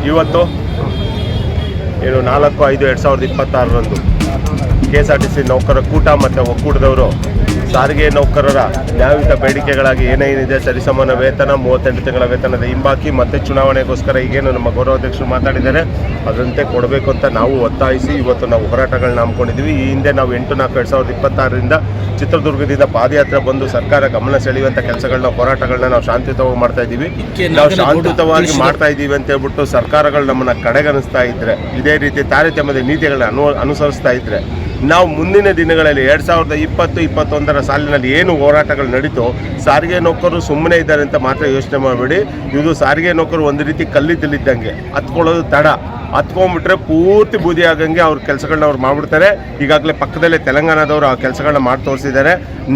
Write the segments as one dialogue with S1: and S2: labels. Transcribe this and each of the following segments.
S1: ಇವತ್ತು ಏನು 4/5/2026 KSRTC ನೌಕರರ ಕೂಟ ಮತ್ತು ಒಕ್ಕೂಟದವರು ಸಾರಿಗೆ ನೌಕರರ ನ್ಯಾಯಯುತ ಬೇಡಿಕೆಗಳಾಗಿ ಏನೇನಿದೆ ಸರಿಸಮಾನ ವೇತನ, 38 ತಿಂಗಳ ವೇತನದ ಹಿಂಬಾಕಿ ಮತ್ತು ಚುನಾವಣೆಗೋಸ್ಕರ ಈಗೇನು ನಮ್ಮ ಗೌರವಾಧ್ಯಕ್ಷರು ಮಾತಾಡಿದ್ದಾರೆ ಅದರಂತೆ ಕೊಡಬೇಕು ಅಂತ ನಾವು ಒತ್ತಾಯಿಸಿ ಇವತ್ತು ನಾವು ಹೋರಾಟಗಳನ್ನ ಹಮ್ಮಿಕೊಂಡಿದ್ದೀವಿ. ಈ ಹಿಂದೆ ನಾವು 8/4/2026 ಚಿತ್ರದುರ್ಗದಿಂದ ಪಾದಯಾತ್ರೆ ಬಂದು ಸರ್ಕಾರ ಗಮನ ಸೆಳೆಯುವಂಥ ಕೆಲಸಗಳನ್ನ ಹೋರಾಟಗಳನ್ನ ನಾವು ಶಾಂತಿಯುತವಾಗಿ ಮಾಡ್ತಾ ಇದ್ದೀವಿ. ನಾವು ಶಾಂತಿಯುತವಾಗಿ ಮಾಡ್ತಾ ಇದ್ದೀವಿ ಅಂತ ಹೇಳ್ಬಿಟ್ಟು ಸರ್ಕಾರಗಳು ನಮ್ಮನ್ನು ಕಡೆಗಣಿಸ್ತಾ ಇದ್ದರೆ, ಇದೇ ರೀತಿ ತಾರತಮ್ಯದ ನೀತಿಗಳನ್ನ ಅನುಸರಿಸ್ತಾ ಇದ್ದರೆ ನಾವು ಮುಂದಿನ ದಿನಗಳಲ್ಲಿ 2020-21 ಸಾಲಿನಲ್ಲಿ ಏನು ಹೋರಾಟಗಳು ನಡೀತೋ ಸಾರಿಗೆ ನೌಕರರು ಸುಮ್ಮನೆ ಇದ್ದಾರೆ ಅಂತ ಮಾತ್ರ ಯೋಚನೆ ಮಾಡಬೇಡಿ. ಇದು ಸಾರಿಗೆ ನೌಕರು ಒಂದು ರೀತಿ ಕಲ್ಲಿದ್ದಲಿದ್ದಂಗೆ, ಹತ್ಕೊಳ್ಳೋದು ತಡ, ಹತ್ಕೊಂಡ್ಬಿಟ್ರೆ ಪೂರ್ತಿ ಬೂದಿ ಆಗಂಗೆ ಅವ್ರ ಕೆಲಸಗಳನ್ನ ಅವ್ರು ಮಾಡಿಬಿಡ್ತಾರೆ. ಈಗಾಗಲೇ ಪಕ್ಕದಲ್ಲೇ ತೆಲಂಗಾಣದವರು ಆ ಕೆಲಸಗಳನ್ನ ಮಾಡಿ ತೋರಿಸಿದ್ದಾರೆ.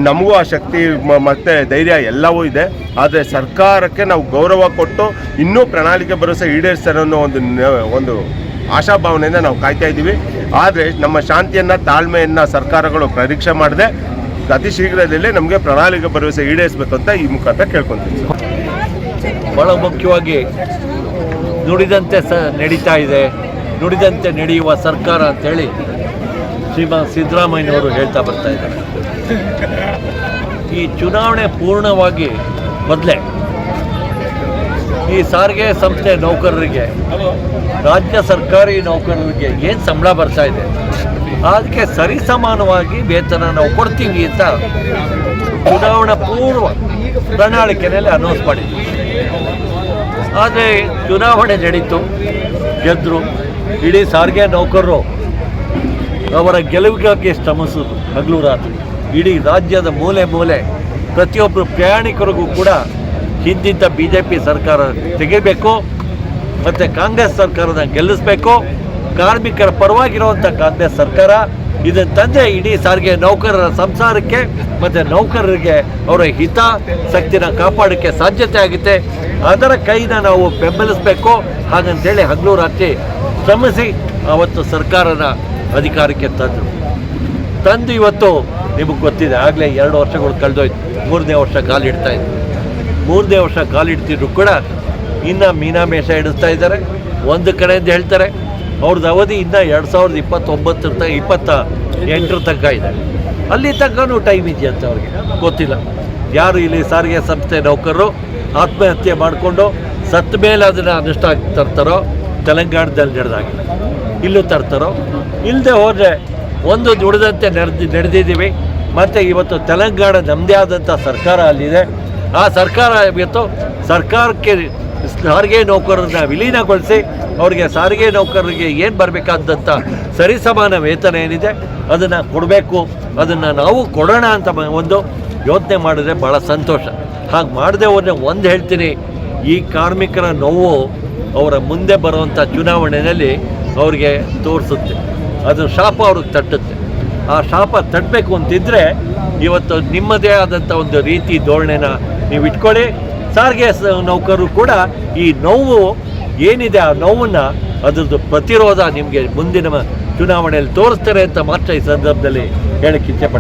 S1: ನಮಗೂ ಆ ಶಕ್ತಿ ಮತ್ತು ಧೈರ್ಯ ಎಲ್ಲವೂ ಇದೆ. ಆದರೆ ಸರ್ಕಾರಕ್ಕೆ ನಾವು ಗೌರವ ಕೊಟ್ಟು ಇನ್ನೂ ಪ್ರಣಾಳಿಕೆ ಭರವಸೆ ಈಡೇರಿಸ್ತಾರೆ ಅನ್ನೋ ಒಂದು ಆಶಾಭಾವನೆಯಿಂದ ನಾವು ಕಾಯ್ತಾ ಇದ್ದೀವಿ. ಆದರೆ ನಮ್ಮ ಶಾಂತಿಯನ್ನು, ತಾಳ್ಮೆಯನ್ನು ಸರ್ಕಾರಗಳು ಪರೀಕ್ಷೆ ಮಾಡದೆ ಅತಿ ಶೀಘ್ರದಲ್ಲೇ ನಮಗೆ ಪ್ರಣಾಳಿಕೆ ಭರವಸೆ ಈಡೇರಿಸಬೇಕಂತ ಈ ಮುಖಾಂತರ ಕೇಳ್ಕೊತೀವಿ.
S2: ಭಾಳ ಮುಖ್ಯವಾಗಿ ನುಡಿದಂತೆ ನಡೀತಾ ಇದೆ, ನುಡಿದಂತೆ ನಡೆಯುವ ಸರ್ಕಾರ ಅಂತೇಳಿ ಶ್ರೀಮಾನ್ ಸಿದ್ದರಾಮಯ್ಯನವರು ಹೇಳ್ತಾ ಬರ್ತಾ ಇದ್ದಾರೆ. ಈ ಚುನಾವಣೆ ಪೂರ್ಣವಾಗಿ ಮೊದಲೇ ಈ ಸಾರಿಗೆ ಸಂಸ್ಥೆ ನೌಕರರಿಗೆ, ರಾಜ್ಯ ಸರ್ಕಾರಿ ನೌಕರರಿಗೆ ಏನು ಸಂಬಳ ಬರ್ತಾ ಇದೆ ಅದಕ್ಕೆ ಸರಿಸಮಾನವಾಗಿ ವೇತನ ನಾವು ಕೊಡ್ತೀವಿ ಅಂತ ಚುನಾವಣಾ ಪೂರ್ವ ಪ್ರಣಾಳಿಕೆಯಲ್ಲಿ ಅನೌನ್ಸ್ ಮಾಡಿದ್ವಿ. ಆದರೆ ಚುನಾವಣೆ ನಡೀತು, ಗೆದ್ದರು. ಇಡೀ ಸಾರಿಗೆ ನೌಕರರು ಅವರ ಗೆಲುವಿಗಾಗಿ ಶ್ರಮಿಸಿದ್ರು ಹಗಲು ರಾತ್ರಿ. ಇಡೀ ರಾಜ್ಯದ ಮೂಲೆ ಮೂಲೆ ಪ್ರತಿಯೊಬ್ಬರು ಪ್ರಯಾಣಿಕರಿಗೂ ಕೂಡ ಹಿಂದಿದ್ದ BJP ಸರ್ಕಾರ ತೆಗಿಬೇಕು ಮತ್ತು ಕಾಂಗ್ರೆಸ್ ಸರ್ಕಾರದ ಗೆಲ್ಲಿಸಬೇಕು. ಕಾರ್ಮಿಕರ ಪರವಾಗಿರುವಂಥ ಕಾಂಗ್ರೆಸ್ ಸರ್ಕಾರ ಇದನ್ನು ತಂದರೆ ಇಡೀ ಸಾರಿಗೆ ನೌಕರರ ಸಂಸಾರಕ್ಕೆ ಮತ್ತು ನೌಕರರಿಗೆ ಅವರ ಹಿತಾಸಕ್ತಿನ ಕಾಪಾಡೋಕ್ಕೆ ಸಾಧ್ಯತೆ ಆಗುತ್ತೆ. ಅದರ ಕೈನ ನಾವು ಬೆಂಬಲಿಸಬೇಕು. ಹಾಗಂತೇಳಿ ಹಗಲು ರಾತ್ರಿ ಶ್ರಮಿಸಿ ಅವತ್ತು ಸರ್ಕಾರನ ಅಧಿಕಾರಕ್ಕೆ ತಂದು ಇವತ್ತು ನಿಮಗೆ ಗೊತ್ತಿದೆ, ಆಗಲೇ 2 ವರ್ಷಗಳು ಕಳೆದೋಯ್ತು. 3ನೇ ವರ್ಷ ಕಾಲಿಡ್ತಾ ಇದ್ದರು. 3ನೇ ವರ್ಷ ಕಾಲಿಡ್ತಿದ್ರು ಕೂಡ ಇನ್ನು ಮೀನಾಮೇಷ ಇಡಿಸ್ತಾ ಇದ್ದಾರೆ. ಒಂದು ಕಡೆಯಿಂದ ಹೇಳ್ತಾರೆ ಅವ್ರದ್ದು ಅವಧಿ ಇನ್ನು 2029-28 ತನಕ ಇದೆ. ಅಲ್ಲಿ ತನಕನೂ ಟೈಮ್ ಇದೆಯಂತ ಅವ್ರಿಗೆ ಗೊತ್ತಿಲ್ಲ. ಯಾರು ಇಲ್ಲಿ ಸಾರಿಗೆ ಸಂಸ್ಥೆ ನೌಕರರು ಆತ್ಮಹತ್ಯೆ ಮಾಡಿಕೊಂಡು ಸತ್ತ ಮೇಲೆ ಅದನ್ನು ಅನುಷ್ಠಾನ ತರ್ತಾರೋ, ತೆಲಂಗಾಣದಲ್ಲಿ ನಡೆದಾಗ ಇಲ್ಲೂ ತರ್ತಾರೋ, ಇಲ್ಲದೆ ಹೋದರೆ ಒಂದು ನುಡಿದಂತೆ ನಡೆದಿದ್ದೀವಿ. ಮತ್ತು ಇವತ್ತು ತೆಲಂಗಾಣ ನಮ್ಮದೇ ಆದಂಥ ಸರ್ಕಾರ ಅಲ್ಲಿದೆ. ಆ ಸರ್ಕಾರ ಇವತ್ತು ಸರ್ಕಾರಕ್ಕೆ ಸಾರಿಗೆ ನೌಕರರನ್ನ ವಿಲೀನಗೊಳಿಸಿ ಅವರಿಗೆ ಸಾರಿಗೆ ನೌಕರರಿಗೆ ಏನು ಬರಬೇಕಾದಂಥ ಸರಿಸಮಾನ ವೇತನ ಏನಿದೆ ಅದನ್ನು ಕೊಡಬೇಕು. ಅದನ್ನು ನಾವು ಕೊಡೋಣ ಅಂತ ಒಂದು ಯೋಚನೆ ಮಾಡಿದ್ರೆ ಭಾಳ ಸಂತೋಷ. ಹಾಗೆ ಮಾಡದೆ ಹೋದರೆ ಒಂದು ಹೇಳ್ತೀನಿ, ಈ ಕಾರ್ಮಿಕರ ನೋವು ಅವರ ಮುಂದೆ ಬರುವಂಥ ಚುನಾವಣೆಯಲ್ಲಿ ಅವ್ರಿಗೆ ತೋರಿಸುತ್ತೆ. ಅದು ಶಾಪ ಅವ್ರಿಗೆ ತಟ್ಟುತ್ತೆ. ಆ ಶಾಪ ತಟ್ಟಬೇಕು ಅಂತಿದ್ದರೆ ಇವತ್ತು ನಿಮ್ಮದೇ ಆದಂಥ ಒಂದು ರೀತಿ ಧೋರಣೆನ ನೀವು ಇಟ್ಕೊಳ್ಳಿ. ಸಾರಿಗೆ ನೌಕರರು ಕೂಡ ಈ ನೋವು ಏನಿದೆ ಆ ನೋವನ್ನು ಅದರದ್ದು ಪ್ರತಿರೋಧ ನಿಮಗೆ ಮುಂದಿನ ಚುನಾವಣೆಯಲ್ಲಿ ತೋರಿಸ್ತಾರೆ ಅಂತ ಮಾತ್ರ ಈ ಸಂದರ್ಭದಲ್ಲಿ ಹೇಳಕ್ಕೆ ಇಚ್ಛೆಪಡ್ತೀನಿ.